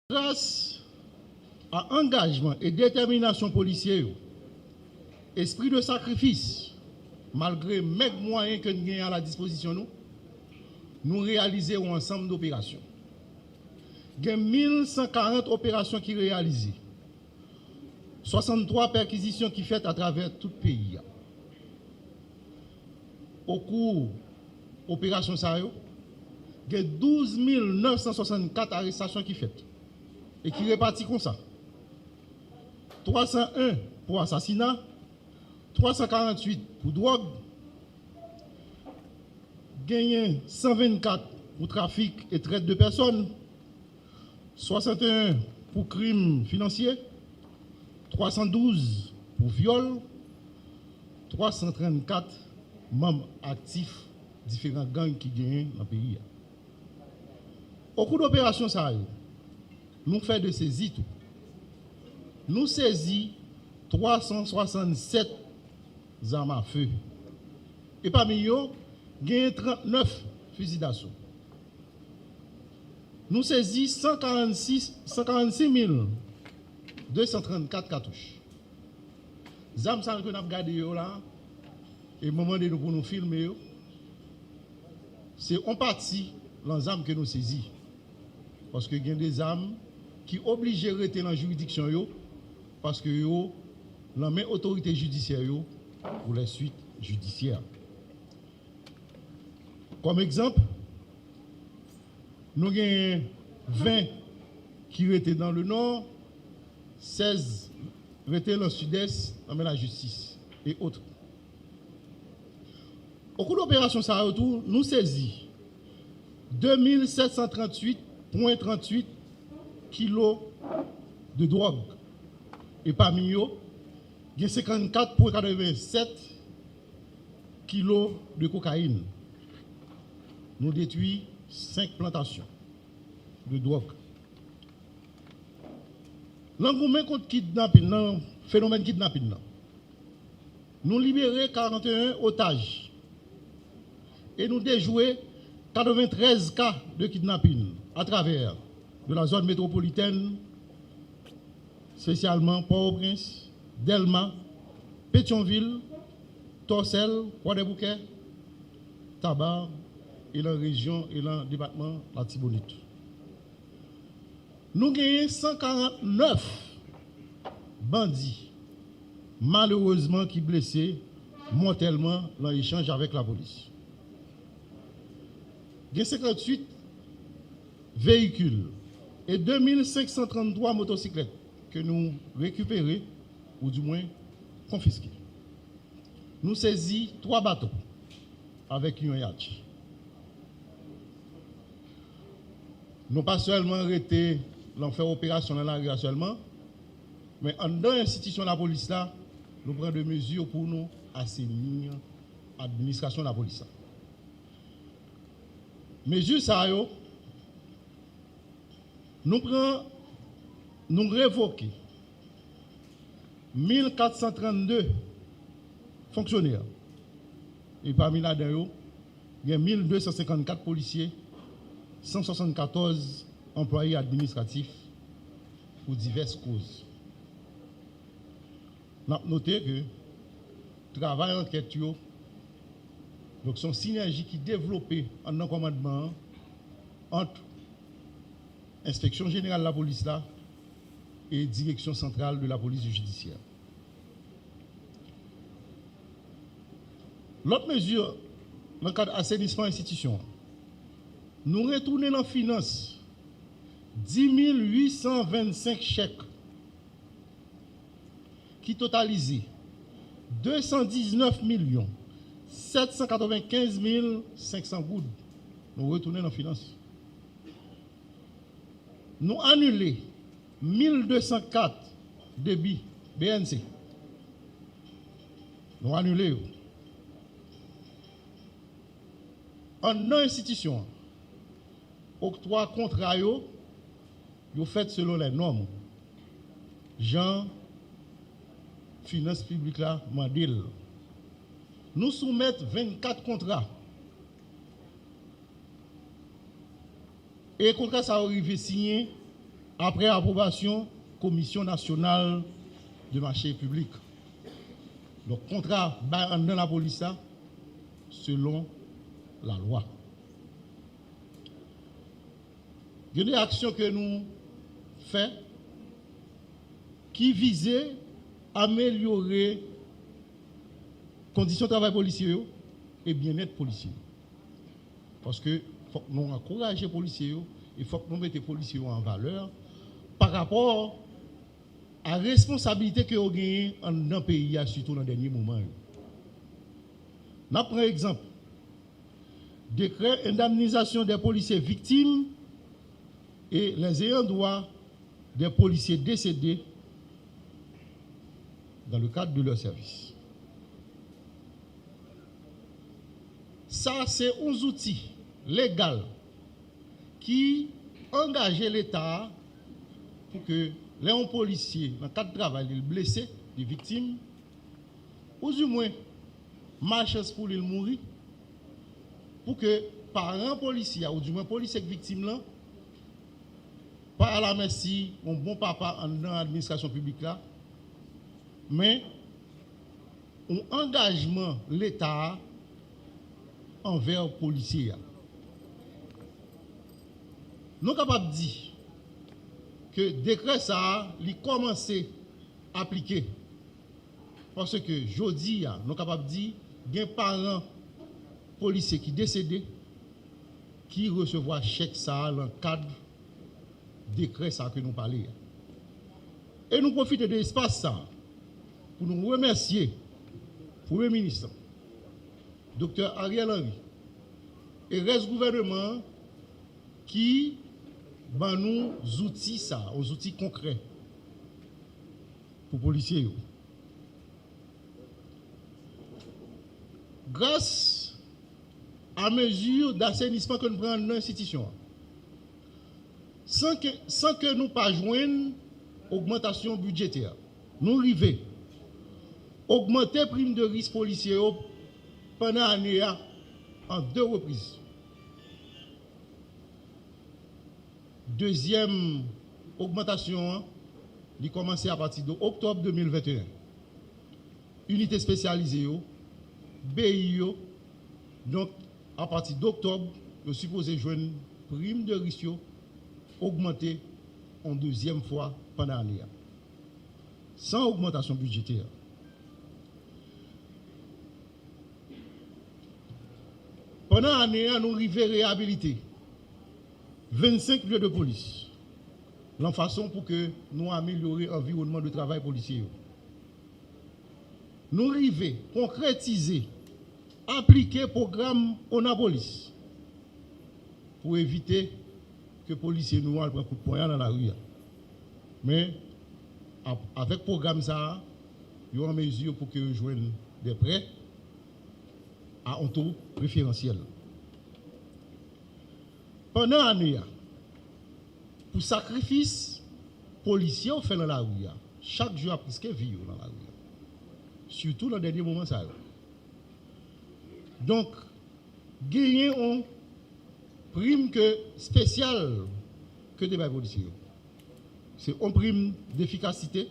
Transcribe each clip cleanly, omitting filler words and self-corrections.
Grâce à engagement et détermination policière, esprit de sacrifice, malgré les moyens que nous avons à la disposition, nous réalisons un ensemble d'opérations. Il y a 1140 opérations qui sont réalisées, 63 perquisitions qui sont faites à travers tout le pays. Au cours de l'opération Sayo, il y a 12 964 arrestations qui sont faites et qui répartis comme ça. 301 pour assassinat, 348 pour drogue, gagné 124 pour trafic et traite de personnes, 61 pour crimes financiers, 312 pour viol, 334 membres actifs différents gangs qui gagnent dans le pays. Au cours d'opération ça, nous faisons de saisies tout. Nous saisissons 367 armes à feu. Et parmi eux, il y a 39 fusils d'assaut. Nous saisissons 146 234 cartouches. Les armes que nous avons gardées là, et au moment de nous pour nous filmer, c'est en partie les armes que nous saisissons. Parce qu'il y a des armes qui obligent de rester dans la juridiction parce que la même autorité judiciaire pour les suites judiciaires. Comme exemple, nous avons 20 qui étaient dans le nord, 16 étaient dans le sud-est, dans la justice et autres. Au cours de l'opération Sarah-Retour, nous saisissons 2738,38 kilos de drogue. Et parmi eux, il y a 54,87 kilos de cocaïne. Nous détruisons 5 plantations de drogue. L'engouement contre kidnapping, phénomène kidnapping, nous libérons 41 otages et nous déjouons 93 cas de kidnapping à travers de la zone métropolitaine, spécialement Port-au-Prince, Delma, Pétionville, Torcel, Croix-des-Bouquets, Tabar et la région et le département la Tibonite. Nous gagnons 149 bandits, malheureusement qui blessés mortellement dans l'échange avec la police. Il y a 58 véhicules et 2533 motocyclettes que nous récupérons ou du moins confisqués. Nous saisissons 3 bateaux avec un yacht. Nous pas seulement arrêté l'enfer opération dans la rue seulement, mais en dans l'institution de la police là, nous prenons des mesures pour nous assainir l'administration de la police. Mesures ça nous révoquons 1432 fonctionnaires. Et parmi là-dedans, il y a 1254 policiers, 174 employés administratifs pour diverses causes. Nous avons noté que le travail enquête, donc son synergie qui est développée en un commandement entre Inspection générale de la police là et Direction centrale de la police judiciaire. L'autre mesure, dans le cadre d'assainissement institution, nous retournons en finance 10 825 chèques qui totalisent 219 795 500 gouttes. Nous retournons en finance. Nous annulons 1204 débits BNC. Nous annulons. En institution, octroi contrat, vous faites selon les normes. Jean, finance publique là, Mandil. Nous soumettons 24 contrats. Et le contrat ça arrivé signé après approbation, Commission nationale de marché public. Donc, contrat dans la police, selon la loi. Il y a des actions que nous faisons qui visaient à améliorer les conditions de travail policiers et bien-être policier. Parce que faut que nous encouragions les policiers et il faut que nous mettions les policiers en valeur par rapport à la responsabilité que nous avons dans le pays, surtout dans les derniers moments. Nous prenons exemple. Décret indemnisation des policiers victimes et les ayants droit des policiers décédés dans le cadre de leur service. Ça, c'est un outil légal qui engage l'État pour que les policiers, dans le cadre de travail, les blessés, les victimes, ou du moins, marchent pour les mourir, pour que parents policiers, ou du moins policiers victimes, là, pas à la merci, un bon papa dans l'administration publique là, mais un engagement l'État envers les policiers. Nous sommes capables de dire que le décret ça, il commence à appliquer. Parce que jeudi, nous sommes capables de dire qu'il y a des parents policiers qui décédés qui recevront chèque ça dans le cadre décret ça que nous parlons. Et nous profitons de l'espace ça pour nous remercier le Premier ministre, Dr Ariel Henry, et le reste du gouvernement qui ben nous outils ça, aux outils concrets pour les policiers. Grâce à mesure d'assainissement que nous prenons dans l'institution, sans que nous pas joindre augmentation budgétaire, nous arrivons augmenter prime de risque policier pendant l'année en 2 reprises. Deuxième augmentation, il commence à partir d'octobre 2021. Unité spécialisée, BIO, donc à partir d'octobre, nous supposons joindre prime de risque augmenter en 2e fois pendant l'année, sans augmentation budgétaire. Pendant l'année, nous arrivons à réhabiliter 25 lieux de police, la façon pour que nous améliorer l'environnement de travail policier. Nous arrivons à concrétiser, appliquer le programme ONAPOLIS pour éviter que les policiers nous prennent un coup de poing dans la rue. Mais avec le programme, ça, il y a une mesure pour que nous joignent des prêts à un taux préférentiel. Pendant l'année, pour sacrifice policier on fait dans la rue, chaque jour a presque vie dans la rue. Surtout dans les derniers moments. Ça. Donc, gagner une prime spéciale que des policiers. C'est une prime d'efficacité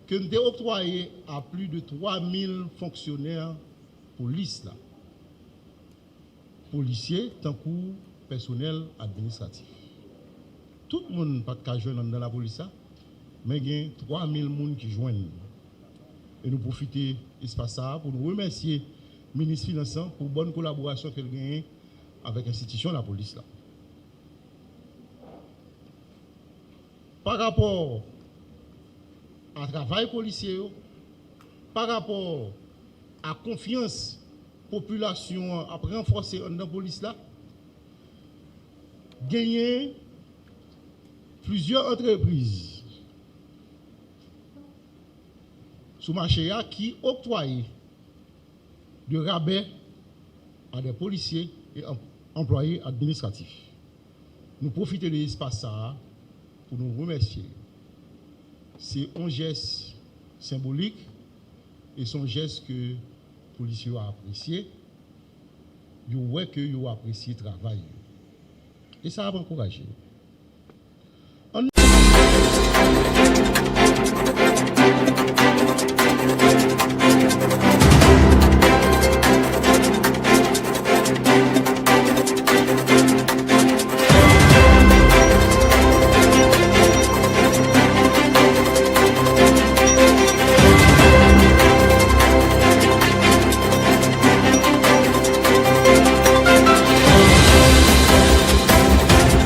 que nous avons octroyée à plus de 3000 fonctionnaires police là. Policiers, tant que personnel administratif. Tout le monde n'a pas de joindre dans la police, mais il y a 3000 personnes qui joignent. Et nous profitons de l'espace pour nous remercier le ministre des Finances pour la bonne collaboration qu'elle gagne avec l'institution de la police. Là. Par rapport au travail policier, par rapport à la confiance de la population à renforcer dans la police, là, gagner plusieurs entreprises sur le marché qui octroient de rabais à des policiers et employés administratifs. Nous profitons de l'espace pour nous remercier. C'est un geste symbolique et c'est un geste que les policiers ont apprécié. Ils ont apprécié le travail. Et ça va encourager.